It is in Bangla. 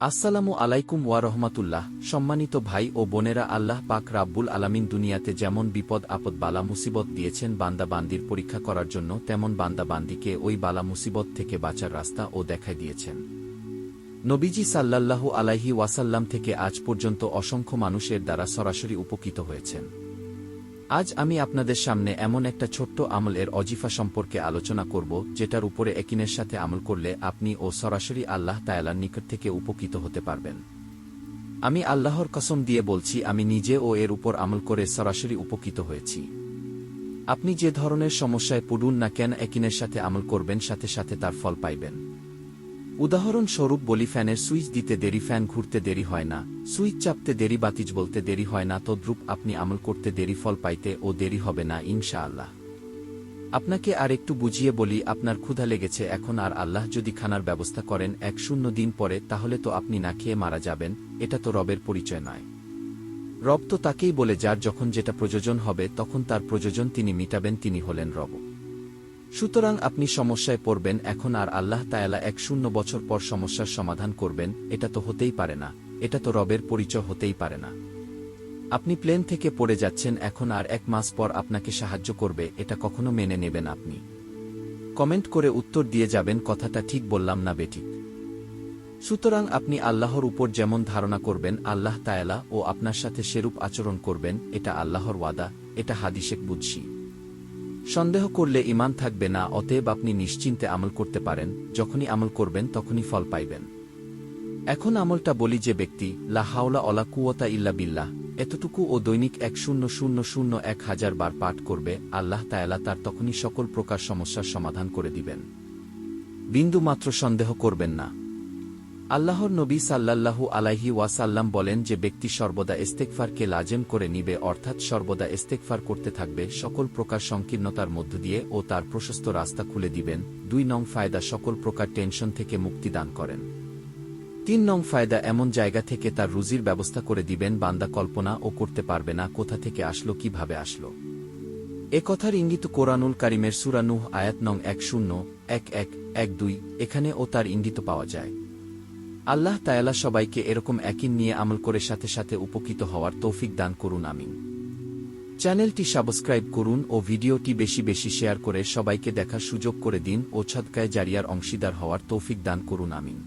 আসসালামু আলাইকুম ওয়া রহমাতুল্লাহ। সম্মানিত ভাই ও বোনেরা, আল্লাহ পাক রাব্বুল আলামিন দুনিয়াতে যেমন বিপদ আপদ বালা মুসিবত দিয়েছেন বান্দা বান্দির পরীক্ষা করার জন্য, তেমন বান্দা বান্দিকে ওই বালা মুসিবত থেকে বাঁচার রাস্তা ও দেখায় দিয়েছেন। নবীজি সাল্লাল্লাহু আলাইহি ওয়াসাল্লাম থেকে আজ পর্যন্ত অসংখ্য মানুষের দ্বারা সরাসরি উপকৃত হয়েছেন। আজ আমি আপনাদের সামনে এমন একটা ছোট্ট আমল এর অজিফা সম্পর্কে আলোচনা করব, যেটার উপরে একিনের সাথে আমল করলে আপনি ও সরাসরি আল্লাহ তাআলার নিকট থেকে উপকৃত হতে পারবেন। আমি আল্লাহর কসম দিয়ে বলছি, আমি নিজে ও এর উপর আমল করে সরাসরি উপকৃত হয়েছি। আপনি যে ধরনের সমস্যায় পড়ুন না কেন, একিনের সাথে আমল করবেন, সাথে সাথে তার ফল পাইবেন। উদাহরণস্বরূপ বলি, ফ্যানের সুইচ দিতে দেরি, ফ্যান ঘুরতে দেরি হয় না, সুইচ চাপতে দেরি, বাতিজ বলতে দেরি হয় না, তদ্রূপ আপনি আমল করতে দেরি, ফল পাইতে ও দেরি হবে না ইনশাআল্লাহ। আপনাকে আর একটু বুঝিয়ে বলি, আপনার ক্ষুধা লেগেছে এখন, আর আল্লাহ যদি খানার ব্যবস্থা করেন 1-0 দিন পরে, তাহলে তো আপনি না খেয়ে মারা যাবেন। এটা তো রবের পরিচয় নয়। রব তো তাকেই বলে যার যখন যেটা প্রয়োজন হবে তখন তার প্রয়োজন তিনি মিটাবেন, তিনি হলেন রব। সুতরাং আপনি সমস্যায় পড়বেন এখন, আর আল্লাহ তাআলা 1-0 বছর পর সমস্যার সমাধান করবেন, এটা তো হতেই পারে না। এটা তো রবের পরিচয় হতেই পারে না। আপনি প্লেন থেকে পড়ে যাচ্ছেন এখন, আর 1 মাস পর আপনাকে সাহায্য করবে, এটা কখনো মেনে নেবেন আপনি? কমেন্ট করে উত্তর দিয়ে যাবেন, কথাটা ঠিক বললাম না বেঠিক? সুতরাং আপনি আল্লাহর উপর যেমন ধারণা করবেন, আল্লাহ তাআলা ও আপনার সাথে সেরূপ আচরণ করবেন। এটা আল্লাহর ওয়াদা, এটা হাদিসে কুদসি। সন্দেহ করলে ঈমান থাকবে না। অতএব আপনি নিশ্চিন্তে আমল করতে পারেন। যখনই আমল করবেন তখনই ফল পাইবেন। এখন আমলটা বলি, যে ব্যক্তি লা হাওলা ওয়ালা কুওয়াতা ইল্লা বিল্লাহ এতটুকু ও দৈনিক 1000 বার পাঠ করবে, আল্লাহ তাআলা তার তখনই সকল প্রকার সমস্যার সমাধান করে দিবেন। বিন্দু মাত্র সন্দেহ করবেন না। আল্লাহর নবী সাল্লাল্লাহু আলাইহি ওয়াসাল্লাম বলেন, যে ব্যক্তি সর্বদা ইস্তেগফারকে লাজেম করে নিবে, অর্থাৎ সর্বদা ইস্তেগফার করতে থাকবে, সকল প্রকার সংকীর্ণতার মধ্য দিয়ে ও তার প্রশস্ত রাস্তা খুলে দিবেন। 2 নং ফায়দা, সকল প্রকার টেনশন থেকে মুক্তি দান করেন। 3 নং ফায়দা, এমন জায়গা থেকে তার রুজির ব্যবস্থা করে দিবেন বান্দা কল্পনা ও করতে পারবে না কোথা থেকে আসলো, কিভাবে আসলো। এ কথার ইঙ্গিত কোরআনুল কারিমের সূরা নূহ আয়াত নং 10:11-12 এখানে ও তার ইঙ্গিত পাওয়া যায়। আল্লাহ তাআলা সবাইকে এরকম একই নিয়ে আমল করে সাথে সাথে উপকৃত হওয়ার তৌফিক দান করুন, আমিন। চ্যানেলটি সাবস্ক্রাইব করুন ও ভিডিওটি বেশি বেশি শেয়ার করে সবাইকে দেখার সুযোগ করে দিন ও সদকায়ে জারিয়ার অংশীদার হওয়ার তৌফিক দান করুন, আমিন।